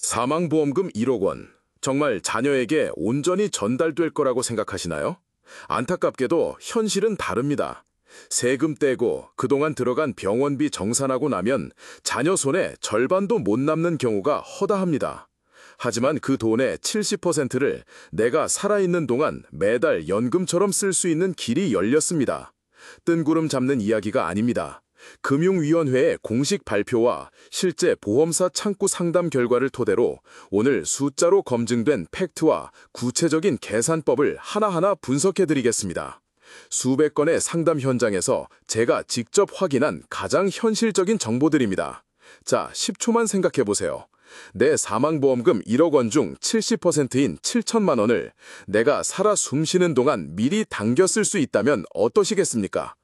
사망보험금 1억 원. 정말 자녀에게 온전히 전달될 거라고 생각하시나요? 안타깝게도 현실은 다릅니다. 세금 떼고 그동안 들어간 병원비 정산하고 나면 자녀 손에 절반도 못 남는 경우가 허다합니다. 하지만 그 돈의 70%를 내가 살아있는 동안 매달 연금처럼 쓸 수 있는 길이 열렸습니다. 뜬구름 잡는 이야기가 아닙니다. 금융위원회의 공식 발표와 실제 보험사 창구 상담 결과를 토대로 오늘 숫자로 검증된 팩트와 구체적인 계산법을 하나하나 분석해드리겠습니다. 수백 건의 상담 현장에서 제가 직접 확인한 가장 현실적인 정보들입니다. 자, 10초만 생각해보세요. 내 사망보험금 1억 원 중 70%인 7천만 원을 내가 살아 숨쉬는 동안 미리 당겨 쓸 수 있다면 어떠시겠습니까?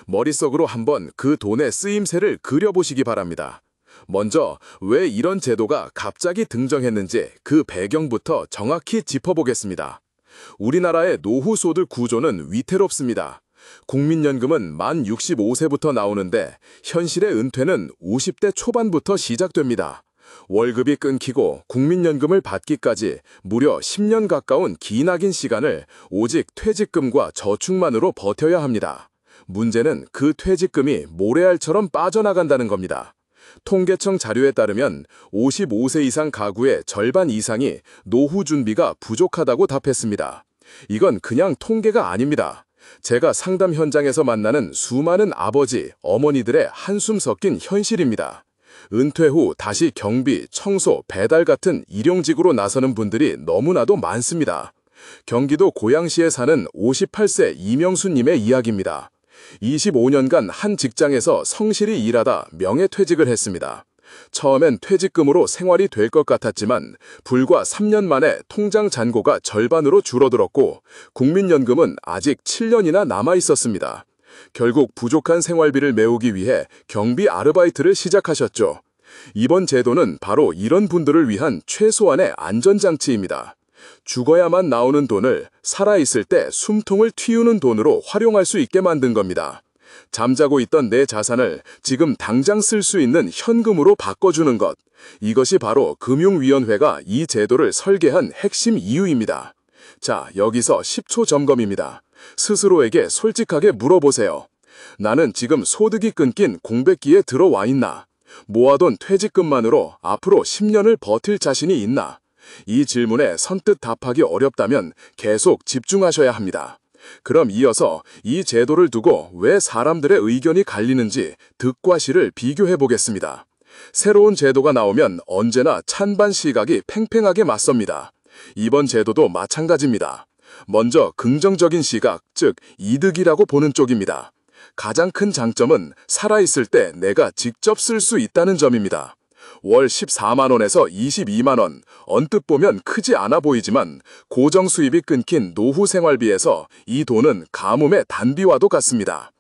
머릿속으로 한번 그 돈의 쓰임새를 그려보시기 바랍니다. 먼저 왜 이런 제도가 갑자기 등장했는지 그 배경부터 정확히 짚어보겠습니다. 우리나라의 노후소득 구조는 위태롭습니다. 국민연금은 만 65세부터 나오는데 현실의 은퇴는 50대 초반부터 시작됩니다. 월급이 끊기고 국민연금을 받기까지 무려 10년 가까운 기나긴 시간을 오직 퇴직금과 저축만으로 버텨야 합니다. 문제는 그 퇴직금이 모래알처럼 빠져나간다는 겁니다. 통계청 자료에 따르면 55세 이상 가구의 절반 이상이 노후 준비가 부족하다고 답했습니다. 이건 그냥 통계가 아닙니다. 제가 상담 현장에서 만나는 수많은 아버지, 어머니들의 한숨 섞인 현실입니다. 은퇴 후 다시 경비, 청소, 배달 같은 일용직으로 나서는 분들이 너무나도 많습니다. 경기도 고양시에 사는 58세 이명수님의 이야기입니다. 25년간 한 직장에서 성실히 일하다 명예퇴직을 했습니다. 처음엔 퇴직금으로 생활이 될 것 같았지만 불과 3년 만에 통장 잔고가 절반으로 줄어들었고 국민연금은 아직 7년이나 남아 있었습니다. 결국 부족한 생활비를 메우기 위해 경비 아르바이트를 시작하셨죠. 이번 제도는 바로 이런 분들을 위한 최소한의 안전장치입니다. 죽어야만 나오는 돈을 살아있을 때 숨통을 틔우는 돈으로 활용할 수 있게 만든 겁니다. 잠자고 있던 내 자산을 지금 당장 쓸 수 있는 현금으로 바꿔주는 것. 이것이 바로 금융위원회가 이 제도를 설계한 핵심 이유입니다. 자, 여기서 10초 점검입니다. 스스로에게 솔직하게 물어보세요. 나는 지금 소득이 끊긴 공백기에 들어와 있나? 모아둔 퇴직금만으로 앞으로 10년을 버틸 자신이 있나? 이 질문에 선뜻 답하기 어렵다면 계속 집중하셔야 합니다. 그럼 이어서 이 제도를 두고 왜 사람들의 의견이 갈리는지 득과 실을 비교해 보겠습니다. 새로운 제도가 나오면 언제나 찬반 시각이 팽팽하게 맞섭니다. 이번 제도도 마찬가지입니다. 먼저 긍정적인 시각, 즉 이득이라고 보는 쪽입니다. 가장 큰 장점은 살아있을 때 내가 직접 쓸 수 있다는 점입니다. 월 14만 원에서 22만 원, 언뜻 보면 크지 않아 보이지만 고정 수입이 끊긴 노후 생활비에서 이 돈은 가뭄의 단비와도 같습니다.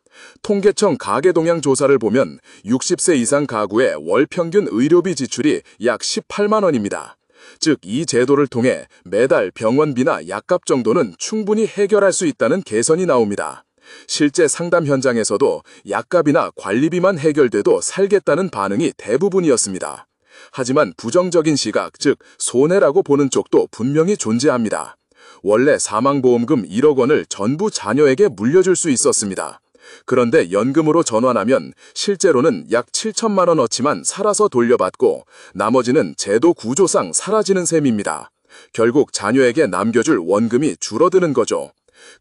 통계청 가계동향 조사를 보면 60세 이상 가구의 월 평균 의료비 지출이 약 18만 원입니다. 즉, 이 제도를 통해 매달 병원비나 약값 정도는 충분히 해결할 수 있다는 개선이 나옵니다. 실제 상담 현장에서도 약값이나 관리비만 해결돼도 살겠다는 반응이 대부분이었습니다. 하지만 부정적인 시각, 즉 손해라고 보는 쪽도 분명히 존재합니다. 원래 사망보험금 1억 원을 전부 자녀에게 물려줄 수 있었습니다. 그런데 연금으로 전환하면 실제로는 약 7천만 원어치만 살아서 돌려받고 나머지는 제도 구조상 사라지는 셈입니다. 결국 자녀에게 남겨줄 원금이 줄어드는 거죠.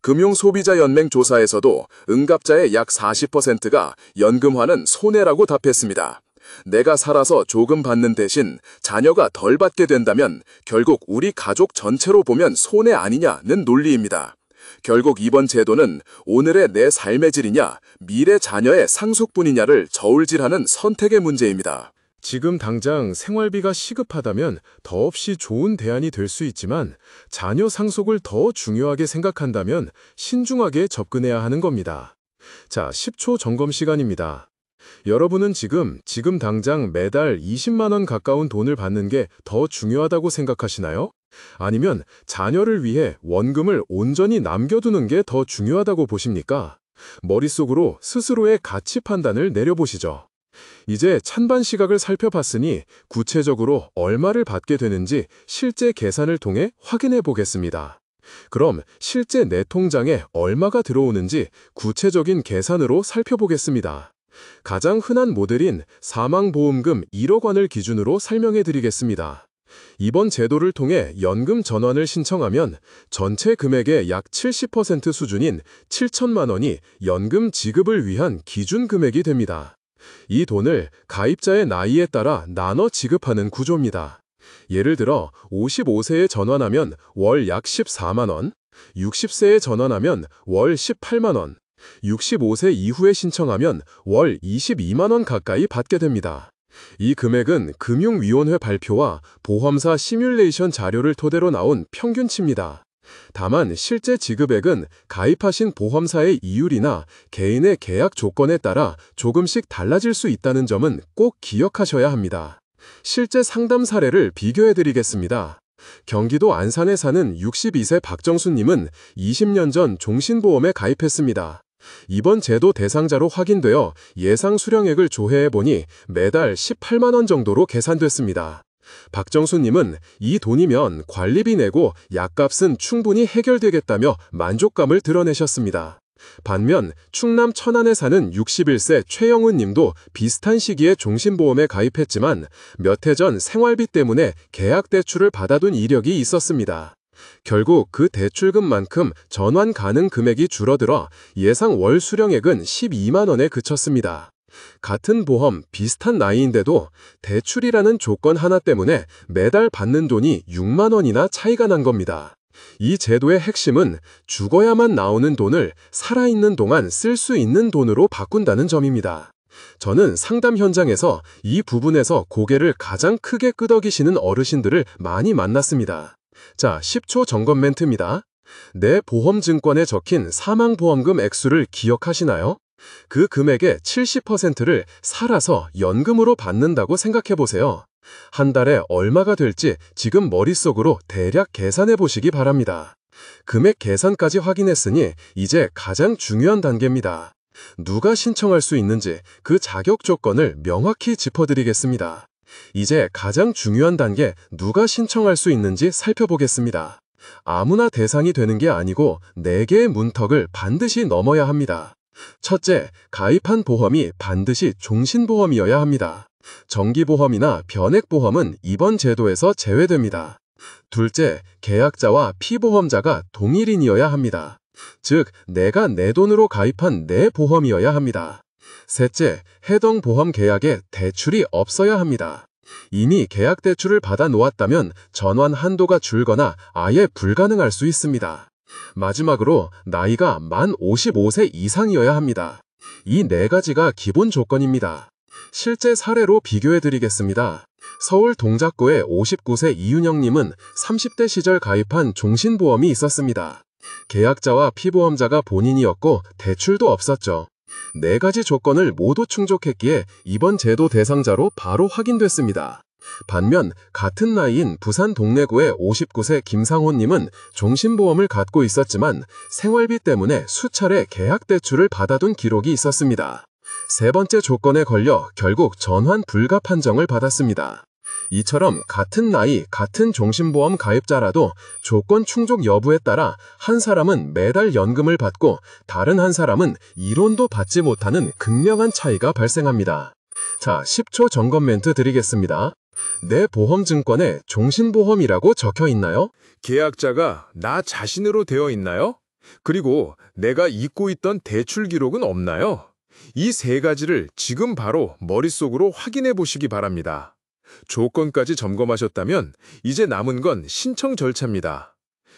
금융소비자연맹 조사에서도 응답자의 약 40%가 연금화는 손해라고 답했습니다. 내가 살아서 조금 받는 대신 자녀가 덜 받게 된다면 결국 우리 가족 전체로 보면 손해 아니냐는 논리입니다. 결국 이번 제도는 오늘의 내 삶의 질이냐, 미래 자녀의 상속분이냐를 저울질하는 선택의 문제입니다. 지금 당장 생활비가 시급하다면 더없이 좋은 대안이 될 수 있지만 자녀 상속을 더 중요하게 생각한다면 신중하게 접근해야 하는 겁니다. 자, 10초 점검 시간입니다. 여러분은 지금 당장 매달 20만 원 가까운 돈을 받는 게 더 중요하다고 생각하시나요? 아니면 자녀를 위해 원금을 온전히 남겨두는 게 더 중요하다고 보십니까? 머릿속으로 스스로의 가치 판단을 내려보시죠. 이제 찬반 시각을 살펴봤으니 구체적으로 얼마를 받게 되는지 실제 계산을 통해 확인해 보겠습니다. 그럼 실제 내 통장에 얼마가 들어오는지 구체적인 계산으로 살펴보겠습니다. 가장 흔한 모델인 사망보험금 1억 원을 기준으로 설명해 드리겠습니다. 이번 제도를 통해 연금 전환을 신청하면 전체 금액의 약 70% 수준인 7천만 원이 연금 지급을 위한 기준 금액이 됩니다. 이 돈을 가입자의 나이에 따라 나눠 지급하는 구조입니다. 예를 들어 55세에 전환하면 월 약 14만 원, 60세에 전환하면 월 18만 원, 65세 이후에 신청하면 월 22만 원 가까이 받게 됩니다. 이 금액은 금융위원회 발표와 보험사 시뮬레이션 자료를 토대로 나온 평균치입니다. 다만 실제 지급액은 가입하신 보험사의 이율이나 개인의 계약 조건에 따라 조금씩 달라질 수 있다는 점은 꼭 기억하셔야 합니다. 실제 상담 사례를 비교해 드리겠습니다. 경기도 안산에 사는 62세 박정수님은 20년 전 종신보험에 가입했습니다. 이번 제도 대상자로 확인되어 예상 수령액을 조회해 보니 매달 18만 원 정도로 계산됐습니다. 박정수님은 이 돈이면 관리비 내고 약값은 충분히 해결되겠다며 만족감을 드러내셨습니다. 반면 충남 천안에 사는 61세 최영은 님도 비슷한 시기에 종신보험에 가입했지만 몇 해 전 생활비 때문에 계약 대출을 받아둔 이력이 있었습니다. 결국 그 대출금만큼 전환 가능 금액이 줄어들어 예상 월 수령액은 12만 원에 그쳤습니다. 같은 보험, 비슷한 나이인데도 대출이라는 조건 하나 때문에 매달 받는 돈이 6만 원이나 차이가 난 겁니다. 이 제도의 핵심은 죽어야만 나오는 돈을 살아있는 동안 쓸 수 있는 돈으로 바꾼다는 점입니다. 저는 상담 현장에서 이 부분에서 고개를 가장 크게 끄덕이시는 어르신들을 많이 만났습니다. 자, 10초 점검 멘트입니다. 내 보험증권에 적힌 사망보험금 액수를 기억하시나요? 그 금액의 70%를 살아서 연금으로 받는다고 생각해 보세요. 한 달에 얼마가 될지 지금 머릿속으로 대략 계산해 보시기 바랍니다. 금액 계산까지 확인했으니 이제 가장 중요한 단계입니다. 누가 신청할 수 있는지 그 자격 조건을 명확히 짚어드리겠습니다. 이제 가장 중요한 단계, 누가 신청할 수 있는지 살펴보겠습니다. 아무나 대상이 되는 게 아니고 4개의 문턱을 반드시 넘어야 합니다. 첫째, 가입한 보험이 반드시 종신보험이어야 합니다. 정기보험이나 변액보험은 이번 제도에서 제외됩니다. 둘째, 계약자와 피보험자가 동일인이어야 합니다. 즉, 내가 내 돈으로 가입한 내 보험이어야 합니다. 셋째, 해당 보험 계약에 대출이 없어야 합니다. 이미 계약 대출을 받아 놓았다면 전환 한도가 줄거나 아예 불가능할 수 있습니다. 마지막으로 나이가 만 55세 이상이어야 합니다. 이 4가지가 기본 조건입니다. 실제 사례로 비교해 드리겠습니다. 서울 동작구의 59세 이윤영님은 30대 시절 가입한 종신보험이 있었습니다. 계약자와 피보험자가 본인이었고 대출도 없었죠. 4가지 조건을 모두 충족했기에 이번 제도 대상자로 바로 확인됐습니다. 반면 같은 나이인 부산 동래구의 59세 김상호님은 종신보험을 갖고 있었지만 생활비 때문에 수차례 계약 대출을 받아둔 기록이 있었습니다. 3번째 조건에 걸려 결국 전환 불가 판정을 받았습니다. 이처럼 같은 나이, 같은 종신보험 가입자라도 조건 충족 여부에 따라 한 사람은 매달 연금을 받고 다른 한 사람은 1원도 받지 못하는 극명한 차이가 발생합니다. 자, 10초 점검 멘트 드리겠습니다. 내 보험증권에 종신보험이라고 적혀 있나요? 계약자가 나 자신으로 되어 있나요? 그리고 내가 잊고 있던 대출 기록은 없나요? 이 3가지를 지금 바로 머릿속으로 확인해 보시기 바랍니다. 조건까지 점검하셨다면 이제 남은 건 신청 절차입니다.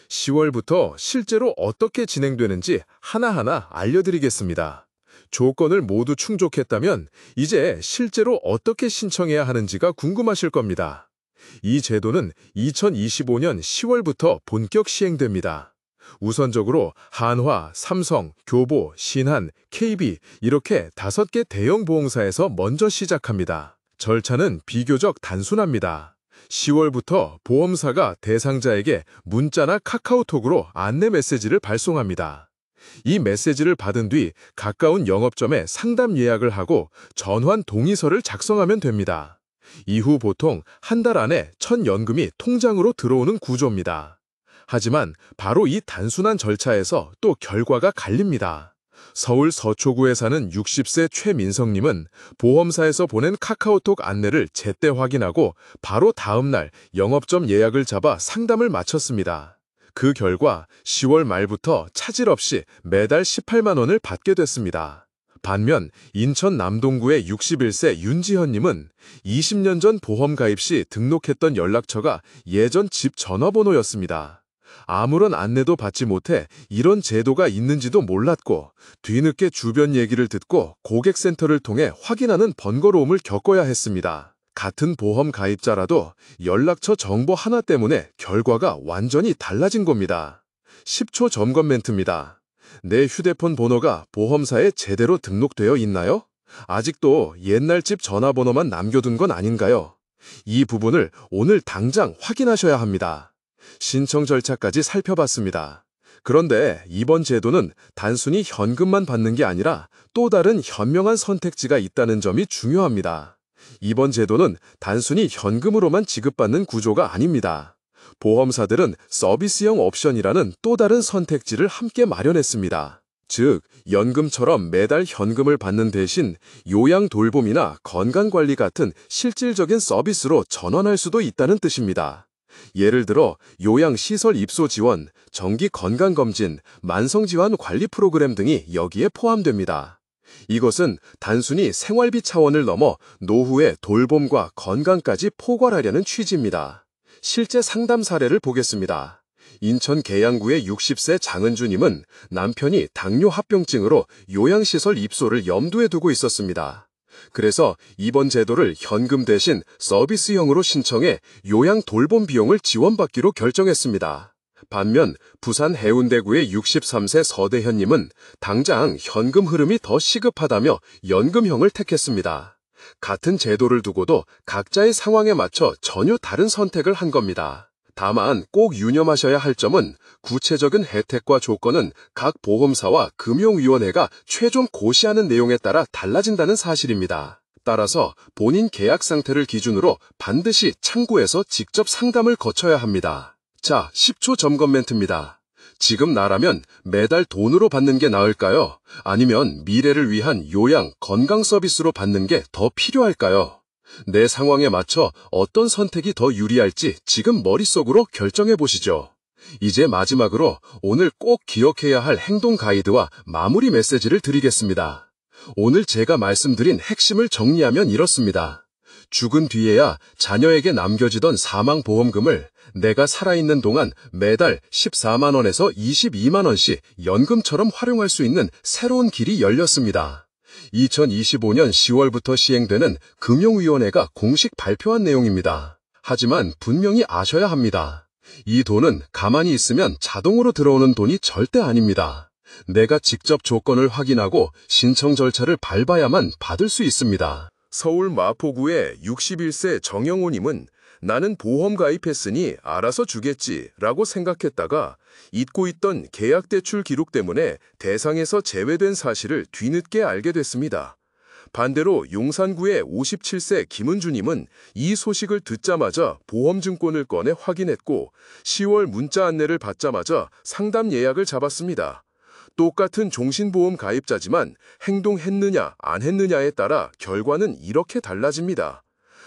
10월부터 실제로 어떻게 진행되는지 하나하나 알려드리겠습니다. 조건을 모두 충족했다면 이제 실제로 어떻게 신청해야 하는지가 궁금하실 겁니다. 이 제도는 2025년 10월부터 본격 시행됩니다. 우선적으로 한화, 삼성, 교보, 신한, KB 이렇게 5개 대형 보험사에서 먼저 시작합니다. 절차는 비교적 단순합니다. 10월부터 보험사가 대상자에게 문자나 카카오톡으로 안내 메시지를 발송합니다. 이 메시지를 받은 뒤 가까운 영업점에 상담 예약을 하고 전환 동의서를 작성하면 됩니다. 이후 보통 한 달 안에 첫 연금이 통장으로 들어오는 구조입니다. 하지만 바로 이 단순한 절차에서 또 결과가 갈립니다. 서울 서초구에 사는 60세 최민성님은 보험사에서 보낸 카카오톡 안내를 제때 확인하고 바로 다음 날 영업점 예약을 잡아 상담을 마쳤습니다. 그 결과 10월 말부터 차질 없이 매달 18만 원을 받게 됐습니다. 반면 인천 남동구의 61세 윤지현님은 20년 전 보험 가입 시 등록했던 연락처가 예전 집 전화번호였습니다. 아무런 안내도 받지 못해 이런 제도가 있는지도 몰랐고 뒤늦게 주변 얘기를 듣고 고객센터를 통해 확인하는 번거로움을 겪어야 했습니다. 같은 보험 가입자라도 연락처 정보 하나 때문에 결과가 완전히 달라진 겁니다. 10초 점검 멘트입니다. 내 휴대폰 번호가 보험사에 제대로 등록되어 있나요? 아직도 옛날 집 전화번호만 남겨둔 건 아닌가요? 이 부분을 오늘 당장 확인하셔야 합니다. 신청 절차까지 살펴봤습니다. 그런데 이번 제도는 단순히 현금만 받는 게 아니라 또 다른 현명한 선택지가 있다는 점이 중요합니다. 이번 제도는 단순히 현금으로만 지급받는 구조가 아닙니다. 보험사들은 서비스형 옵션이라는 또 다른 선택지를 함께 마련했습니다. 즉, 연금처럼 매달 현금을 받는 대신 요양 돌봄이나 건강관리 같은 실질적인 서비스로 전환할 수도 있다는 뜻입니다. 예를 들어 요양시설 입소 지원, 정기 건강검진, 만성질환 관리 프로그램 등이 여기에 포함됩니다. 이것은 단순히 생활비 차원을 넘어 노후의 돌봄과 건강까지 포괄하려는 취지입니다. 실제 상담 사례를 보겠습니다. 인천 계양구의 60세 장은주님은 남편이 당뇨 합병증으로 요양시설 입소를 염두에 두고 있었습니다. 그래서 이번 제도를 현금 대신 서비스형으로 신청해 요양 돌봄 비용을 지원받기로 결정했습니다. 반면 부산 해운대구의 63세 서대현님은 당장 현금 흐름이 더 시급하다며 연금형을 택했습니다. 같은 제도를 두고도 각자의 상황에 맞춰 전혀 다른 선택을 한 겁니다. 다만 꼭 유념하셔야 할 점은 구체적인 혜택과 조건은 각 보험사와 금융위원회가 최종 고시하는 내용에 따라 달라진다는 사실입니다. 따라서 본인 계약 상태를 기준으로 반드시 창구에서 직접 상담을 거쳐야 합니다. 자, 10초 점검 멘트입니다. 지금 나라면 매달 돈으로 받는 게 나을까요? 아니면 미래를 위한 요양, 건강 서비스로 받는 게 더 필요할까요? 내 상황에 맞춰 어떤 선택이 더 유리할지 지금 머릿속으로 결정해 보시죠. 이제 마지막으로 오늘 꼭 기억해야 할 행동 가이드와 마무리 메시지를 드리겠습니다. 오늘 제가 말씀드린 핵심을 정리하면 이렇습니다. 죽은 뒤에야 자녀에게 남겨지던 사망보험금을 내가 살아있는 동안 매달 14만 원에서 22만 원씩 연금처럼 활용할 수 있는 새로운 길이 열렸습니다. 2025년 10월부터 시행되는 금융위원회가 공식 발표한 내용입니다. 하지만 분명히 아셔야 합니다. 이 돈은 가만히 있으면 자동으로 들어오는 돈이 절대 아닙니다. 내가 직접 조건을 확인하고 신청 절차를 밟아야만 받을 수 있습니다. 서울 마포구의 61세 정영호님은 나는 보험 가입했으니 알아서 주겠지 라고 생각했다가 잊고 있던 계약대출 기록 때문에 대상에서 제외된 사실을 뒤늦게 알게 됐습니다. 반대로 용산구의 57세 김은주님은 이 소식을 듣자마자 보험증권을 꺼내 확인했고 10월 문자 안내를 받자마자 상담 예약을 잡았습니다. 똑같은 종신보험 가입자지만 행동했느냐 안 했느냐에 따라 결과는 이렇게 달라집니다.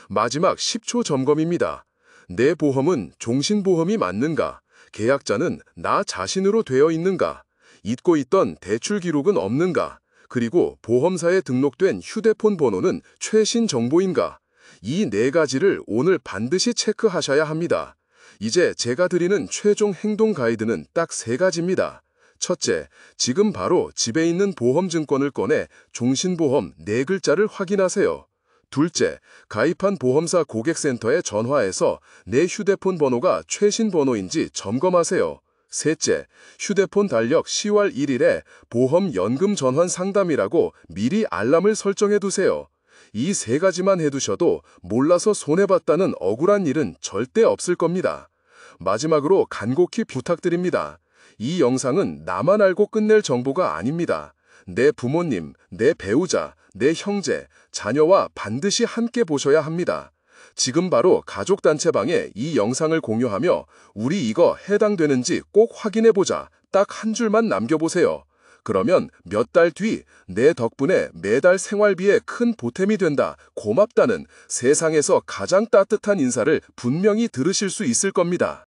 마지막 10초 점검입니다. 내 보험은 종신보험이 맞는가? 계약자는 나 자신으로 되어 있는가? 잊고 있던 대출 기록은 없는가? 그리고 보험사에 등록된 휴대폰 번호는 최신 정보인가? 이 네 가지를 오늘 반드시 체크하셔야 합니다. 이제 제가 드리는 최종 행동 가이드는 딱 세 가지입니다. 첫째, 지금 바로 집에 있는 보험증권을 꺼내 종신보험 네 글자를 확인하세요. 둘째, 가입한 보험사 고객센터에 전화해서 내 휴대폰 번호가 최신 번호인지 점검하세요. 셋째, 휴대폰 달력 10월 1일에 보험 연금 전환 상담이라고 미리 알람을 설정해 두세요. 이 세 가지만 해두셔도 몰라서 손해봤다는 억울한 일은 절대 없을 겁니다. 마지막으로 간곡히 부탁드립니다. 이 영상은 나만 알고 끝낼 정보가 아닙니다. 내 부모님, 내 배우자, 내 형제, 자녀와 반드시 함께 보셔야 합니다. 지금 바로 가족 단체방에 이 영상을 공유하며 우리 이거 해당되는지 꼭 확인해보자. 딱 한 줄만 남겨보세요. 그러면 몇 달 뒤 내 덕분에 매달 생활비에 큰 보탬이 된다. 고맙다는 세상에서 가장 따뜻한 인사를 분명히 들으실 수 있을 겁니다.